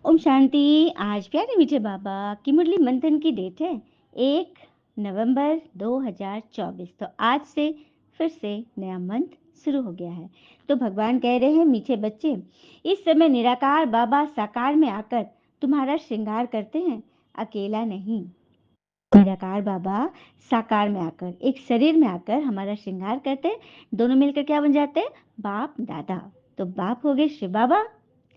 ओम शांति। आज प्यारे मीठे बाबा की मुरली मंथन की डेट है 1 नवंबर 2024। तो आज से फिर से नया मंथ शुरू हो गया है। तो भगवान कह रहे हैं, मीठे बच्चे, इस समय निराकार बाबा साकार में आकर तुम्हारा श्रृंगार करते हैं, अकेला नहीं। निराकार बाबा साकार में आकर, एक शरीर में आकर हमारा श्रृंगार करते हैं। दोनों मिलकर क्या बन जाते हैं? बाप दादा। तो बाप हो गए शिव बाबा,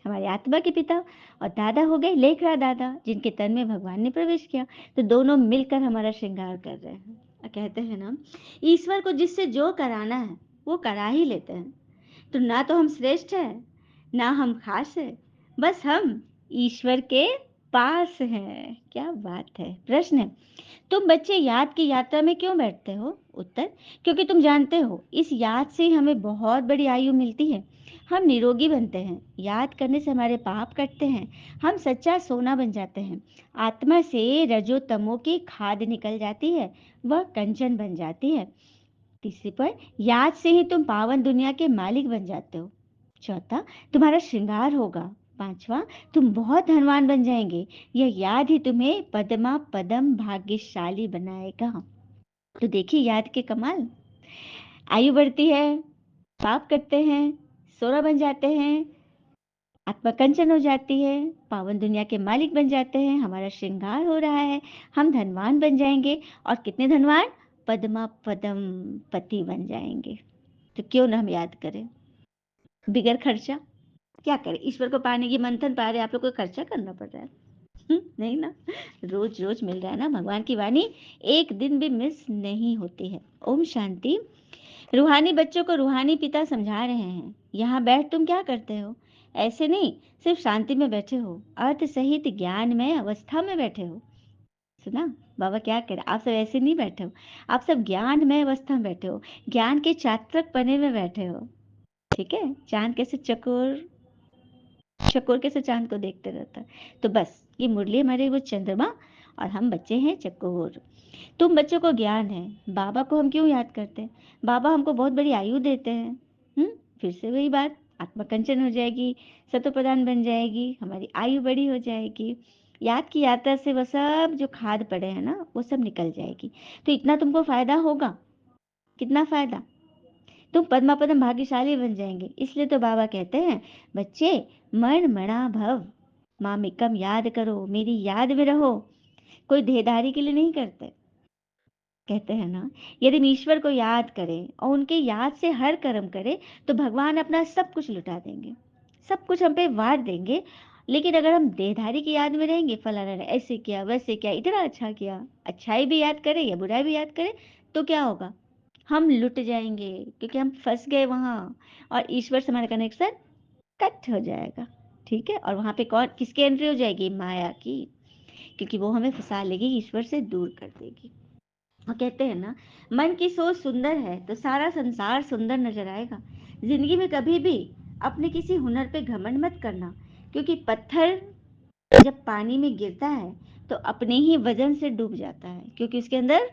हमारी आत्मा के पिता, और दादा हो गए लेखरा दादा, जिनके तन में भगवान ने प्रवेश किया। तो दोनों मिलकर हमारा श्रृंगार कर रहे हैं। कहते हैं ना, ईश्वर को जिससे जो कराना है वो करा ही लेते हैं। तो ना तो हम श्रेष्ठ हैं, ना हम खास है, बस हम ईश्वर के पास हैं। क्या बात है। प्रश्न है, तुम बच्चे याद की यात्रा में क्यों बैठते हो? उत्तर, क्योंकि तुम जानते हो इस याद से हमें बहुत बड़ी आयु मिलती है। हम निरोगी बनते हैं, याद करने से हमारे पाप कटते हैं, हम सच्चा सोना बन जाते हैं। आत्मा से रजो तमो की खाद निकल जाती है, वह कंचन बन जाती है। तीसरी पर, याद से ही तुम पावन दुनिया के मालिक बन जाते हो। चौथा, तुम्हारा श्रृंगार होगा। पांचवा, तुम बहुत धनवान बन जाएंगे। यह याद ही तुम्हें पदमा पदम भाग्यशाली बनाएगा। तो देखिए याद के कमाल। आयु बढ़ती है, पाप करते हैं, सोना बन जाते हैं, आत्मा कंचन हो जाती है, पावन दुनिया के मालिक बन जाते हैं, हमारा श्रृंगार हो रहा है, हम धनवान बन जाएंगे। और कितने धनवान? पद्मा पदम पति बन जाएंगे। तो क्यों ना हम याद करें, बिगर खर्चा। क्या करें, ईश्वर को पाने की मंथन पा रहे, आप लोग को खर्चा करना पड़ रहा है। नहीं ना, रोज रोज मिल रहा है ना भगवान की वाणी, एक दिन भी मिस नहीं होती है। ओम शांति। रूहानी बच्चों को रूहानी पिता समझा रहे हैं, यहाँ बैठ तुम क्या करते हो? ऐसे नहीं, सिर्फ शांति में बैठे हो, अर्थ सहित ज्ञान में अवस्था में बैठे हो। सुना बाबा क्या कह रहे? आप सब ऐसे नहीं बैठे हो, आप सब ज्ञान में अवस्था में बैठे हो, ज्ञान के चात्रक पने में बैठे हो। ठीक है, चांद कैसे चकोर चकोर कैसे चांद को देखते रहता है। तो बस ये मुरली हमारे वो चंद्रमा, और हम बच्चे हैं चकोर। तुम बच्चों को ज्ञान है, बाबा को हम क्यों याद करते हैं? बाबा हमको बहुत बड़ी आयु देते हैं। फिर से वही बात, आत्मा कंचन हो जाएगी, सतो प्रधान बन जाएगी, हमारी आयु बड़ी हो जाएगी। याद की यात्रा से वो सब जो खाद पड़े हैं ना, वो सब निकल जाएगी। तो इतना तुमको फायदा होगा। कितना फायदा? तुम पद्मा पद्म भाग्यशाली बन जाएंगे। इसलिए तो बाबा कहते हैं, बच्चे मन मणा भव, मामिकम याद करो, मेरी याद में रहो। कोई देहधारी के लिए नहीं करते। कहते हैं ना, यदि हम ईश्वर को याद करें और उनके याद से हर कर्म करें, तो भगवान अपना सब कुछ लुटा देंगे, सब कुछ हम पे वार देंगे। लेकिन अगर हम देहधारी की याद में रहेंगे, फलाना ने ऐसे किया वैसे किया, इतना अच्छा किया, अच्छाई भी याद करें या बुराई भी याद करें, तो क्या होगा? हम लुट जाएंगे, क्योंकि हम फंस गए वहां, और ईश्वर से हमारा कनेक्शन कट हो जाएगा। ठीक है, और वहां पे कौन किसकी एंट्री हो जाएगी? माया की, क्योंकि वो हमें फंसा लेगी, ईश्वर से दूर कर देगी। और कहते हैं ना, मन की सोच सुंदर है तो सारा संसार सुंदर नजर आएगा। जिंदगी में कभी भी अपने किसी हुनर पे घमंड मत करना, क्योंकि पत्थर जब पानी में गिरता है तो अपने ही वजन से डूब जाता है, क्योंकि उसके अंदर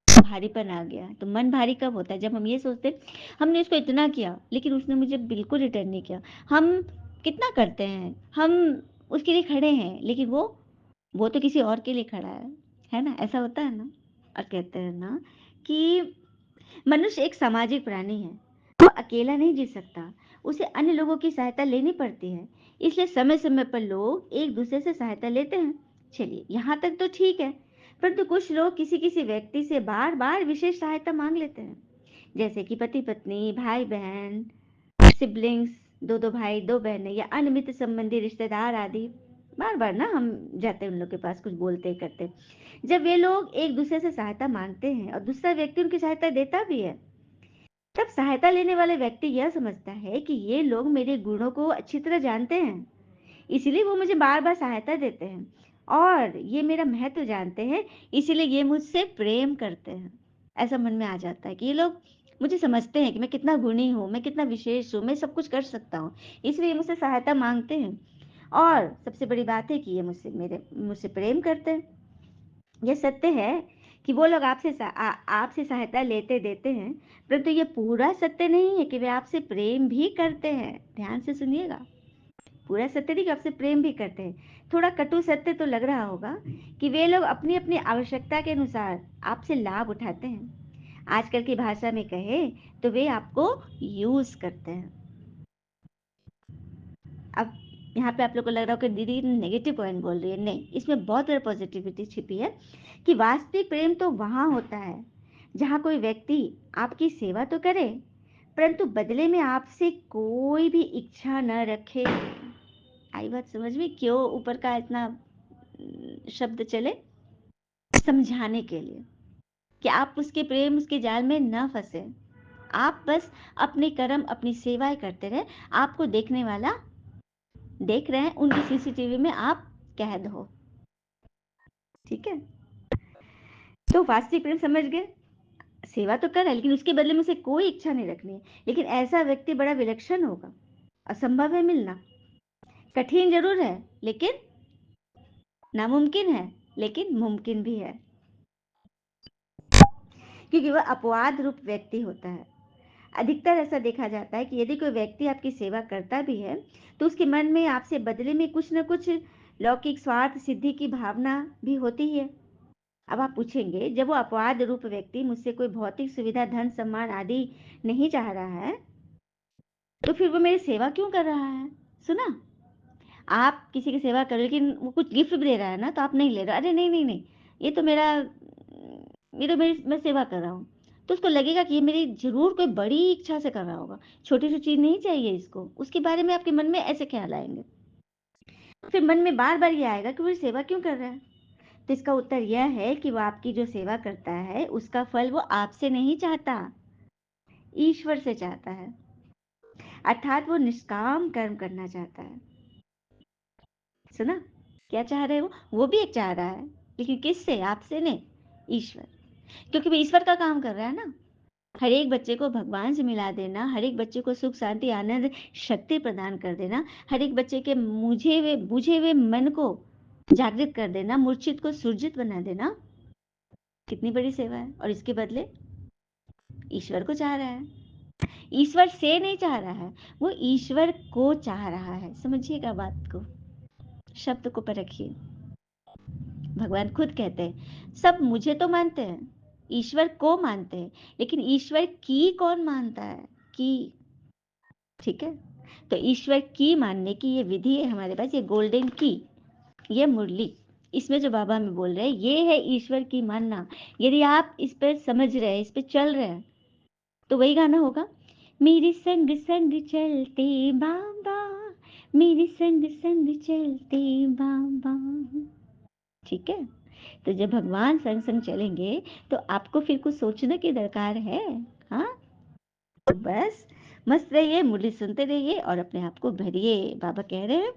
भारीपन आ गया। तो मन भारी कब होता है? जब हम ये सोचते हैं, हमने उसको इतना किया लेकिन उसने मुझे बिल्कुल रिटर्न नहीं किया। हम कितना करते हैं, हम उसके लिए खड़े हैं, लेकिन वो तो किसी और के लिए खड़ा है ना? ऐसा होता है ना। और कहते हैं ना कि मनुष्य एक सामाजिक प्राणी है, वो अकेला नहीं जी सकता, उसे अन्य लोगों की सहायता लेनी पड़ती है। इसलिए समय समय पर लोग एक दूसरे से सहायता लेते हैं। चलिए यहाँ तक तो ठीक है, परंतु कुछ लोग किसी किसी व्यक्ति से बार बार विशेष सहायता मांग लेते हैं, जैसे कि पति पत्नी, भाई बहन, सिबलिंग्स, दो दो भाई दो बहनें, या अन्य मित्र संबंधी रिश्तेदार आदि। बार बार ना हम जाते हैं उन लोग के पास, कुछ बोलते करते। जब वे लोग एक दूसरे से सहायता मांगते हैं और दूसरा व्यक्ति उनकी सहायता देता भी है, तब सहायता लेने वाले व्यक्ति यह समझता है कि ये लोग मेरे गुणों को अच्छी तरह जानते हैं, इसीलिए वो मुझे बार बार सहायता देते हैं, और ये मेरा महत्व जानते हैं, इसीलिए ये मुझसे प्रेम करते हैं। ऐसा मन में आ जाता है कि ये लोग मुझे समझते हैं कि मैं कितना गुणी हूँ, मैं कितना विशेष हूँ, मैं सब कुछ कर सकता हूँ, इसलिए ये मुझसे सहायता मांगते हैं। और सबसे बड़ी बात है कि ये मुझसे प्रेम करते हैं। ये सत्य है कि वो लोग आपसे सहायता लेते देते हैं, परंतु ये पूरा सत्य नहीं है कि वे आपसे प्रेम भी करते हैं। ध्यान से सुनिएगा, पूरा सत्य नहीं कि आपसे प्रेम भी करते हैं। थोड़ा कटु सत्य तो लग रहा होगा कि वे लोग अपनी अपनी आवश्यकता के अनुसार आपसे लाभ उठाते हैं। आजकल की भाषा में कहे तो वे आपको यूज करते हैं। अब यहाँ पे आप लोग को लग रहा हो कि दीदी नेगेटिव पॉइंट बोल रही है। नहीं, इसमें बहुत बड़ा पॉजिटिविटी छिपी है कि वास्तविक प्रेम तो वहाँ होता है जहाँ कोई व्यक्ति आपकी सेवा तो करे परंतु बदले में आपसे कोई भी इच्छा न रखे। आई बात समझ में? क्यों ऊपर का इतना शब्द चले? समझाने के लिए कि आप उसके प्रेम उसके जाल में न फंसे। आप बस अपने कर्म अपनी सेवाएं करते रहे। आपको देखने वाला देख रहे हैं, उनकी सीसीटीवी में आप कैद हो। ठीक है, तो वास्तविक प्रेम समझ गए? सेवा तो कर लेकिन उसके बदले में उसे कोई इच्छा नहीं रखनी है। लेकिन ऐसा व्यक्ति बड़ा विलक्षण होगा, असंभव है मिलना। कठिन जरूर है लेकिन नामुमकिन है, लेकिन मुमकिन भी है, क्योंकि वह अपवाद रूप व्यक्ति होता है। अधिकतर ऐसा देखा जाता है कि यदि कोई व्यक्ति आपकी सेवा करता भी है तो उसके मन में आपसे बदले में कुछ न कुछ लौकिक स्वार्थ सिद्धि की भावना भी होती ही है। अब आप पूछेंगे, जब वो अपवाद रूप व्यक्ति मुझसे कोई भौतिक सुविधा धन सम्मान आदि नहीं चाह रहा है तो फिर वो मेरी सेवा क्यों कर रहा है? सुना, आप किसी की सेवा कर रहे हो लेकिन वो कुछ गिफ्ट भी दे रहा है ना तो आप नहीं ले रहे। अरे नहीं नहीं नहीं, ये तो मेरा ये तो मेरी मैं सेवा कर रहा हूँ। तो उसको लगेगा कि ये मेरी जरूर कोई बड़ी इच्छा से कर रहा होगा, छोटी सी चीज नहीं चाहिए इसको। उसके बारे में आपके मन में ऐसे ख्याल आएंगे। फिर मन में बार बार ये आएगा कि वो सेवा क्यों कर रहा है। तो इसका उत्तर यह है कि वो आपकी जो सेवा करता है उसका फल वो आपसे नहीं चाहता, ईश्वर से चाहता है। अर्थात वो निष्काम कर्म करना चाहता है। सुना, क्या चाह रहे हो? वो भी एक चाह रहा है लेकिन किससे? आपसे नहीं, ईश्वर। क्योंकि वो ईश्वर का काम कर रहा है ना। हर एक बच्चे को भगवान से मिला देना, हर एक बच्चे को सुख शांति आनंद शक्ति प्रदान कर देना, हर एक बच्चे के बुझे हुए मन को जागृत कर देना, मूर्छित को सुरजित बना देना, कितनी बड़ी सेवा है। और इसके बदले ईश्वर को चाह रहा है। ईश्वर से नहीं चाह रहा है, वो ईश्वर को चाह रहा है। समझिएगा बात को, शब्द को परखिए। भगवान खुद कहते हैं सब मुझे तो मानते हैं, ईश्वर को मानते हैं, लेकिन ईश्वर की कौन मानता है? की। ठीक है, तो ईश्वर की मानने की ये विधि है हमारे पास, ये गोल्डन की, ये मुरली। इसमें जो बाबा में बोल रहे हैं ये है ईश्वर की मानना। यदि आप इस पर समझ रहे हैं, इस पर चल रहे हैं, तो वही गाना होगा, मेरी संग संग चलते बाबा, मेरी संग संग चलते बाबा। ठीक है, तो जब भगवान संग संग चलेंगे तो आपको फिर कुछ सोचने की दरकार है? हाँ, तो बस मस्त रहिए, मुरली सुनते रहिए और अपने आप को भरिए। बाबा कह रहे हैं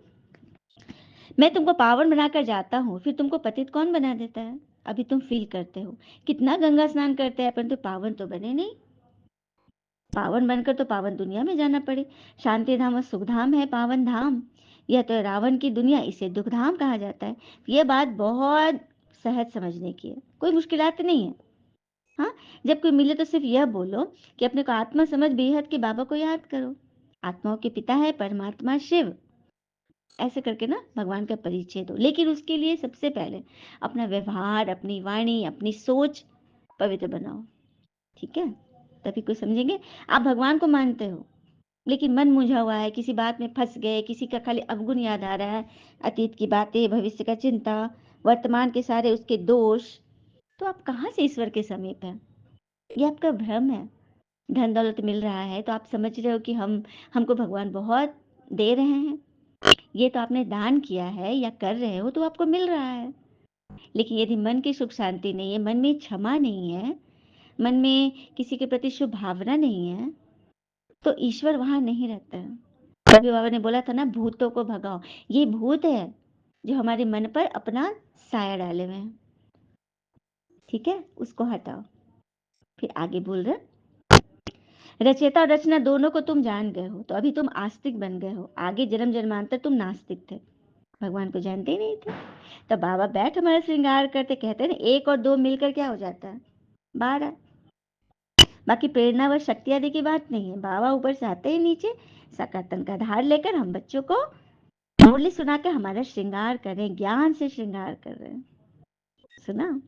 मैं तुमको पावन बनाकर जाता हूँ, फिर तुमको पतित कौन बना देता है? अभी तुम फील करते हो कितना गंगा स्नान करते हैं परंतु पावन तो बने नहीं। पावन बनकर तो पावन दुनिया में जाना पड़े। शांति धाम और सुख धाम है पावन धाम। यह तो रावण की दुनिया, इसे दुख धाम कहा जाता है। यह बात बहुत सहज समझने की है, कोई मुश्किलात नहीं है। हाँ, जब कोई मिले तो सिर्फ यह बोलो कि अपने को आत्मा समझ बेहद के बाबा को याद करो। आत्माओं के पिता है परमात्मा शिव। ऐसे करके ना भगवान का परिचय दो, लेकिन उसके लिए सबसे पहले अपना व्यवहार, अपनी वाणी, अपनी सोच पवित्र बनाओ। ठीक है, तभी कुछ समझेंगे। आप भगवान को मानते हो लेकिन मन मुझा हुआ है, किसी बात में फंस गए, किसी का खाली अवगुण याद आ रहा है, अतीत की बातें, भविष्य का चिंता, वर्तमान के सारे उसके दोष, तो आप कहाँ से ईश्वर के समीप हैं? ये आपका भ्रम है। धन दौलत मिल रहा है तो आप समझ रहे हो कि हमको भगवान बहुत दे रहे हैं। ये तो आपने दान किया है या कर रहे हो तो आपको मिल रहा है। लेकिन यदि मन की सुख शांति नहीं है, मन में क्षमा नहीं है, मन में किसी के प्रति शुभ भावना नहीं है, तो ईश्वर वहां नहीं रहता है। कभी बाबा ने बोला था ना, भूतों को भगाओ। ये भूत है जो हमारे मन पर अपना साया डाले हुए हैं। ठीक है, उसको हटाओ। फिर आगे बोल रहे, रचयिता और रचना दोनों को तुम जान गए हो तो अभी तुम आस्तिक बन गए हो। आगे जन्म जन्मांतर तुम नास्तिक थे, भगवान को जानते ही नहीं थे। तो बाबा बैठ हमारा श्रृंगार करते, कहते हैं ना, एक और दो मिलकर क्या हो जाता है? 12। बाकी प्रेरणा व शक्ति आदि की बात नहीं है। बाबा ऊपर से आते ही नीचे साकार तन का धार लेकर हम बच्चों को मुरली सुना के हमारा श्रृंगार कर रहे हैं, ज्ञान से श्रृंगार कर रहे हैं। सुना?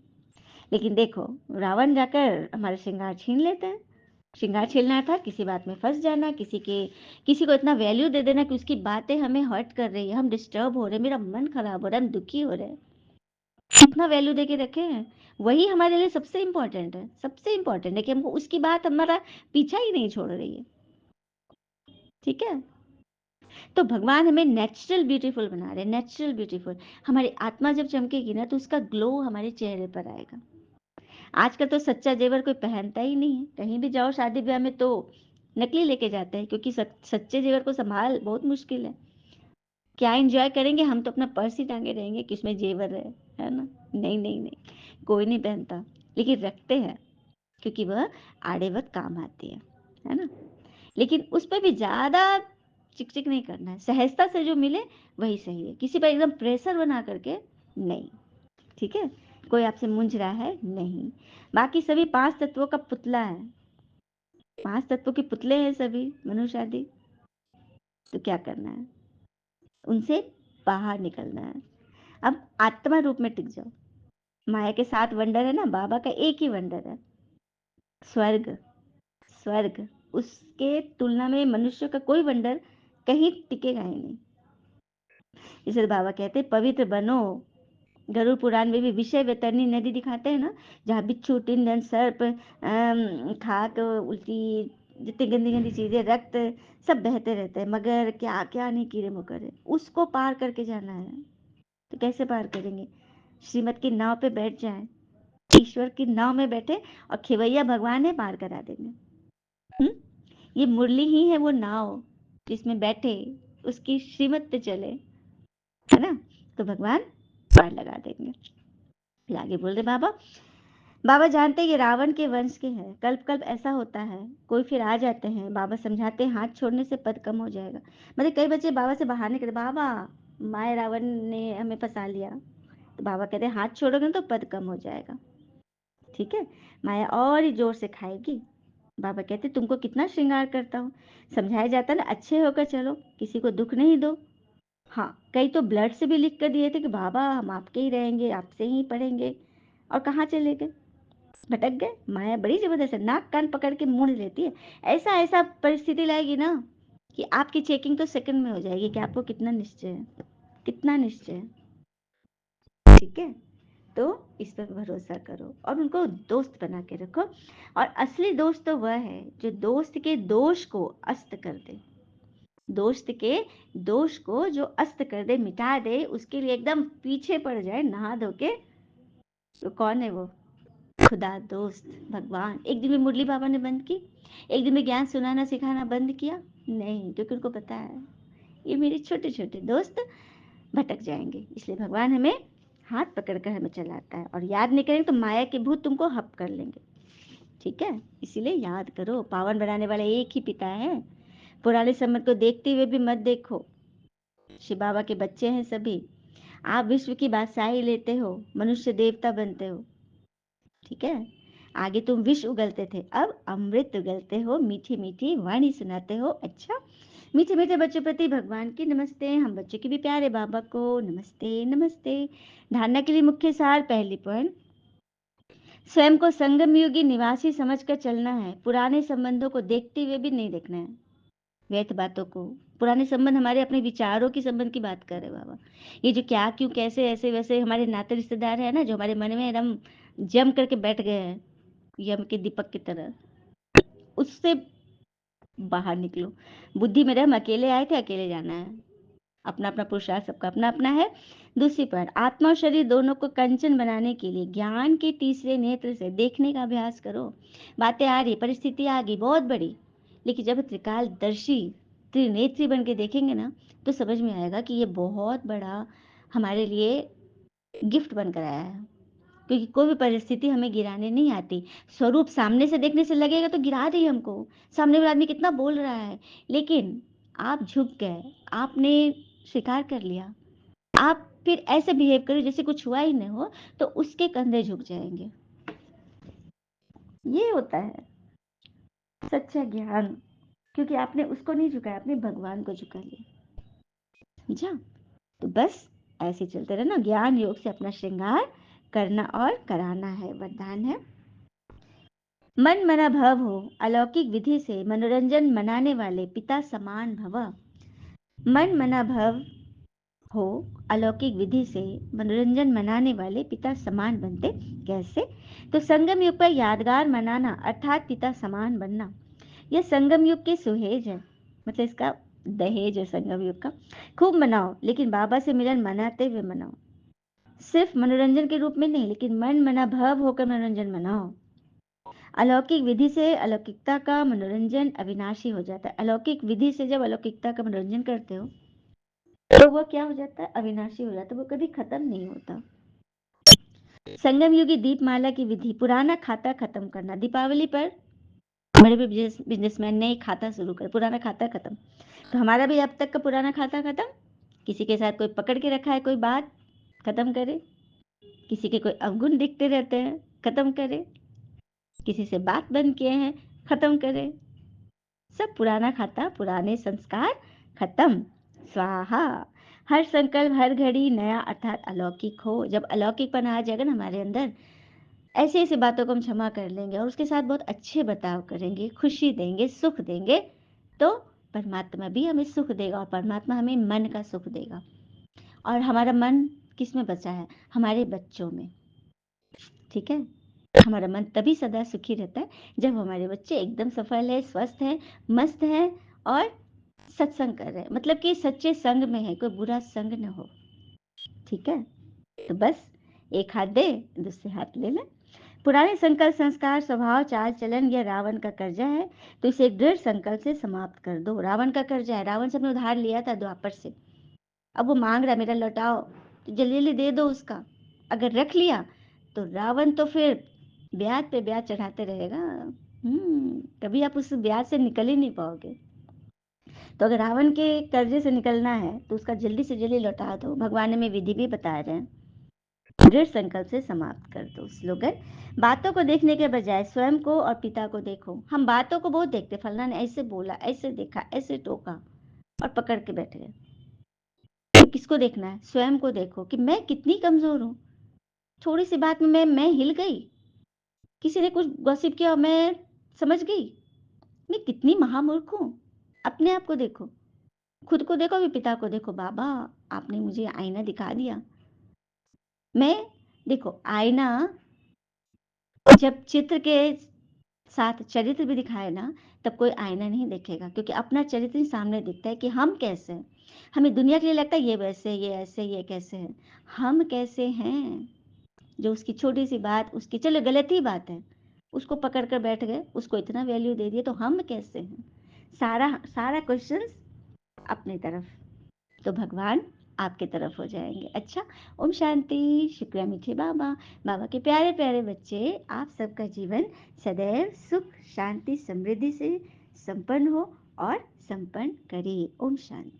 लेकिन देखो, रावण जाकर हमारा श्रृंगार छीन लेते हैं। श्रृंगार छीनना था, किसी बात में फँस जाना, किसी को इतना वैल्यू दे देना कि उसकी बातें हमें हर्ट कर रही है, हम डिस्टर्ब हो रहे हैं, मेरा मन खराब हो रहा है, हम दुखी हो रहे हैं। कितना वैल्यू देके रखे हैं, वही हमारे लिए सबसे इम्पोर्टेंट है कि हमको उसकी बात हमारा पीछा ही नहीं छोड़ रही है। ठीक है? तो भगवान हमें नेचुरल ब्यूटीफुल बना रहे हैं, नेचुरल ब्यूटीफुल। हमारी आत्मा जब चमकेगी ना तो उसका ग्लो हमारे चेहरे पर आएगा। आजकल तो सच्चा जेवर कोई पहनता ही नहीं है। कहीं भी जाओ शादी ब्याह में तो नकली लेके जाते हैं, क्योंकि सच्चे जेवर को संभाल बहुत मुश्किल है। क्या एंजॉय करेंगे, हम तो अपना पर्स ही टांगे रहेंगे कि उसमें जेवर है ना। नहीं नहीं नहीं, कोई नहीं पहनता, लेकिन रखते हैं क्योंकि वह आड़े वक्त काम आती है ना। लेकिन उस पर भी ज्यादा चिक चिक नहीं करना है, सहजता से जो मिले वही सही है, किसी पर एकदम प्रेशर बना करके नहीं। ठीक है? कोई आपसे मूंझ रहा है नहीं। बाकी सभी 5 तत्वों का पुतला है, 5 तत्वों के पुतले हैं सभी मनुष्य आदि। तो क्या करना है, उनसे बाहर निकलना है। अब आत्मा रूप में टिक जाओ। माया के 7 वंडर है ना, बाबा का एक ही वंडर है, स्वर्ग। स्वर्ग, उसके तुलना में मनुष्य का कोई वंडर कहीं टिकेगा ही नहीं। इसलिए बाबा कहते हैं पवित्र बनो। गरुड़ पुराण में भी विषय वैतरणी नदी दिखाते हैं ना, जहाँ बिच्छू, तिंदन, सर्प, खाक, उल्टी, जितनी गंदी गंदी चीजें, रक्त, सब बहते रहते हैं, मगर क्या क्या नहीं, कीड़े मकोड़े, उसको पार करके जाना है। तो कैसे पार करेंगे? श्रीमत की नाव पे बैठ जाएं, ईश्वर की नाव में बैठे और खेवैया भगवान है, पार करा देंगे। ये मुरली ही है वो नाव जिसमें बैठे उसकी श्रीमत पे चले, है ना। तो भगवान पार लगा देंगे। फिर आगे बोल रहे बाबा, बाबा जानते हैं ये रावण के वंश के हैं, कल्प कल्प ऐसा होता है। कोई फिर आ जाते हैं, बाबा समझाते हैं हाथ छोड़ने से पद कम हो जाएगा। मतलब कई बच्चे बाबा से बहाने करते, बाबा माए रावण ने हमें फंसा लिया। तो बाबा कहते हैं हाथ छोड़ोगे ना तो पद कम हो जाएगा। ठीक है? माया और ही जोर से खाएगी। बाबा कहते तुमको कितना श्रृंगार करता हूँ, समझाया जाता ना, अच्छे होकर चलो, किसी को दुख नहीं दो। हाँ, कई तो ब्लड से भी लिख कर दिए थे कि बाबा हम आपके ही रहेंगे, आपसे ही पढ़ेंगे, और कहाँ चले गए, भटक गए। माया बड़ी जबरदस्त है, नाक कान पकड़ के मोड़ लेती है। ऐसा ऐसा परिस्थिति लाएगी ना कि आपकी चेकिंग तो सेकंड में हो जाएगी कि आपको कितना निश्चय है, कितना निश्चय है। ठीक है? तो इस पर भरोसा करो और उनको दोस्त बना के रखो। और असली दोस्त तो वह है जो दोस्त के दोष को अस्त कर दे, दोस्त के दोष को जो अस्त कर दे, मिटा दे, उसके लिए एकदम पीछे पड़ जाए नहा धो के। तो कौन है वो? खुदा दोस्त, भगवान। एक दिन में मुरली बाबा ने बंद की, एक दिन में ज्ञान सुनाना सिखाना बंद किया? नहीं, क्योंकि उनको पता है ये मेरे छोटे छोटे दोस्त भटक जाएंगे। इसलिए भगवान हमें हाथ पकड़कर हमें चलाता है, और याद नहीं करेंगे तो माया के भूत तुमको हप कर लेंगे। ठीक है? इसीलिए याद करो, पावन बनाने वाला एक ही पिता है। पुराने समय को देखते हुए भी मत देखो, शिव बाबा के बच्चे हैं सभी। आप विश्व की बादशाही लेते हो, मनुष्य देवता बनते हो। ठीक है? आगे तुम विष उगलते थे, अब अमृत उगलते हो, मीठी मीठी वाणी सुनाते हो। अच्छा, मीठे मीठे बच्चों प्रति भगवान की नमस्ते, हम बच्चों के भी प्यारे बाबा को नमस्ते नमस्ते। धारणा के लिए मुख्य सार, पहली पॉइंट, स्वयं को संगम युगी निवासी समझकर चलना है, पुराने संबंधों को देखते हुए भी नहीं देखना है, व्यर्थ बातों को। पुराने संबंध हमारे अपने विचारों की संबंध की बात कर रहे हैं बाबा। ये जो क्या क्यों कैसे ऐसे वैसे हमारे नाते रिश्तेदार है ना, जो हमारे मन में एकदम जम करके बैठ गए हैं यम के दीपक की तरह, उससे बाहर निकलो। बुद्धि में रह, हम अकेले आए थे, अकेले जाना है। अपना अपना पुरुषार्थ सबका अपना अपना है। दूसरी पॉइंट, आत्मा और शरीर दोनों को कंचन बनाने के लिए ज्ञान के तीसरे नेत्र से देखने का अभ्यास करो। बातें आ रही, परिस्थिति आ गई बहुत बड़ी, लेकिन जब त्रिकालदर्शी त्रिनेत्री बन के देखेंगे ना तो समझ में आएगा कि ये बहुत बड़ा हमारे लिए गिफ्ट बनकर आया है। क्योंकि कोई भी परिस्थिति हमें गिराने नहीं आती। स्वरूप सामने से देखने से लगेगा तो गिरा रही हमको, सामने वाला आदमी कितना बोल रहा है, लेकिन आप झुक गए, आपने स्वीकार कर लिया, आप फिर ऐसे बिहेव करो जैसे कुछ हुआ ही नहीं हो, तो उसके कंधे झुक जाएंगे। ये होता है सच्चा ज्ञान, क्योंकि आपने उसको नहीं झुकाया, आपने भगवान को झुका लिया। समझा? तो बस ऐसे चलते रहना, ज्ञान योग से अपना श्रृंगार करना और कराना है, वरदान है। मन मना भव हो, अलौकिक विधि से मनोरंजन मनाने वाले पिता समान भव। मन मना भव हो, अलौकिक विधि से मनोरंजन मनाने वाले पिता समान बनते। कैसे? तो संगम युग पर यादगार मनाना अर्थात पिता समान बनना, यह संगम युग की सुहेज है, मतलब इसका दहेज है संगम युग का। खूब मनाओ, लेकिन बाबा से मिलन मनाते हुए मनाओ, सिर्फ मनोरंजन के रूप में नहीं, लेकिन मन मना भव होकर मनोरंजन मनाओ। अलौकिक विधि से अलौकिकता का मनोरंजन अविनाशी हो जाता है। अलौकिक विधि से जब अलौकिकता का मनोरंजन करते हो तो वह क्या हो जाता है? अविनाशी हो जाता है, वो कभी खत्म नहीं होता। संगम युगी दीपमाला की विधि, पुराना खाता खत्म करना। दीपावली पर बड़े बड़े बिजनेसमैन ने खाता शुरू कर, पुराना खाता खत्म। तो हमारा भी अब तक का पुराना खाता खत्म। किसी के साथ कोई पकड़ के रखा है, कोई बात खत्म करे, किसी के कोई अवगुण दिखते रहते हैं, खत्म करे, किसी से बात बंद किए हैं, खत्म करे। सब पुराना खाता, पुराने संस्कार खत्म, स्वाहा। हर संकल्प हर घड़ी नया अर्थात अलौकिक हो। जब अलौकिकपन आ जाएगा ना हमारे अंदर, ऐसे ऐसे बातों को हम क्षमा कर लेंगे और उसके साथ बहुत अच्छे बर्ताव करेंगे, खुशी देंगे, सुख देंगे, तो परमात्मा भी हमें सुख देगा और परमात्मा हमें मन का सुख देगा। और हमारा मन किस में बचा है? हमारे बच्चों में। ठीक है, हमारा मन तभी सदा सुखी रहता है जब हमारे बच्चे एकदम सफल है, स्वस्थ है, मस्त है और सत्संग कर रहे हैं, मतलब कि सच्चे संग में है, कोई बुरा संग न हो। ठीक है, तो बस एक हाथ दे, दूसरे हाथ ले ले। पुराने संकल्प संस्कार स्वभाव चाल चलन या रावण का कर्जा है, तो इसे एक दृढ़ संकल्प से समाप्त कर दो। रावण का कर्जा है, रावण से हमने उधार लिया था द्वापर से, अब वो मांग रहा मेरा लौटाओ, तो जल्दी जल्दी दे दो उसका। अगर रख लिया तो रावण तो फिर ब्याज पे ब्याज चढ़ाते रहेगा। कभी आप उस ब्याज से निकल ही नहीं पाओगे। तो अगर रावण के कर्जे से निकलना है तो उसका जल्दी से जल्दी लौटा दो। भगवान में विधि भी बता रहे हैं, दृढ़ संकल्प से समाप्त कर दो। स्लोगन, बातों को देखने के बजाय स्वयं को और पिता को देखो। हम बातों को बहुत देखते, फलना ने ऐसे बोला, ऐसे देखा, ऐसे टोका और पकड़ के बैठ गए। तो किसको देखना है? स्वयं को देखो कि मैं कितनी कमजोर हूँ। थोड़ी सी बात में मैं हिल गई, किसी ने कुछ गॉसिप किया और मैं समझ गई, मैं कितनी महामूर्ख हूँ। अपने आप को देखो, खुद को देखो, भी पिता को देखो। बाबा आपने मुझे आईना दिखा दिया। मैं, देखो आईना जब चित्र के साथ चरित्र भी दिखाए ना, तब कोई आईना नहीं देखेगा, क्योंकि अपना चरित्र ही सामने दिखता है कि हम कैसे हैं। हमें दुनिया के लिए लगता है ये वैसे, ये ऐसे, ये कैसे हैं। हम कैसे हैं? जो उसकी छोटी सी बात, उसकी चलो गलत ही बात है, उसको पकड़ कर बैठ गए, उसको इतना वैल्यू दे दिया, तो हम कैसे हैं? सारा सारा क्वेश्चंस अपनी तरफ, तो भगवान आपके तरफ हो जाएंगे। अच्छा, ओम शांति। शुक्रिया मीठे बाबा। बाबा के प्यारे प्यारे बच्चे, आप सबका जीवन सदैव सुख शांति समृद्धि से संपन्न हो और संपन्न करे। ओम शांति।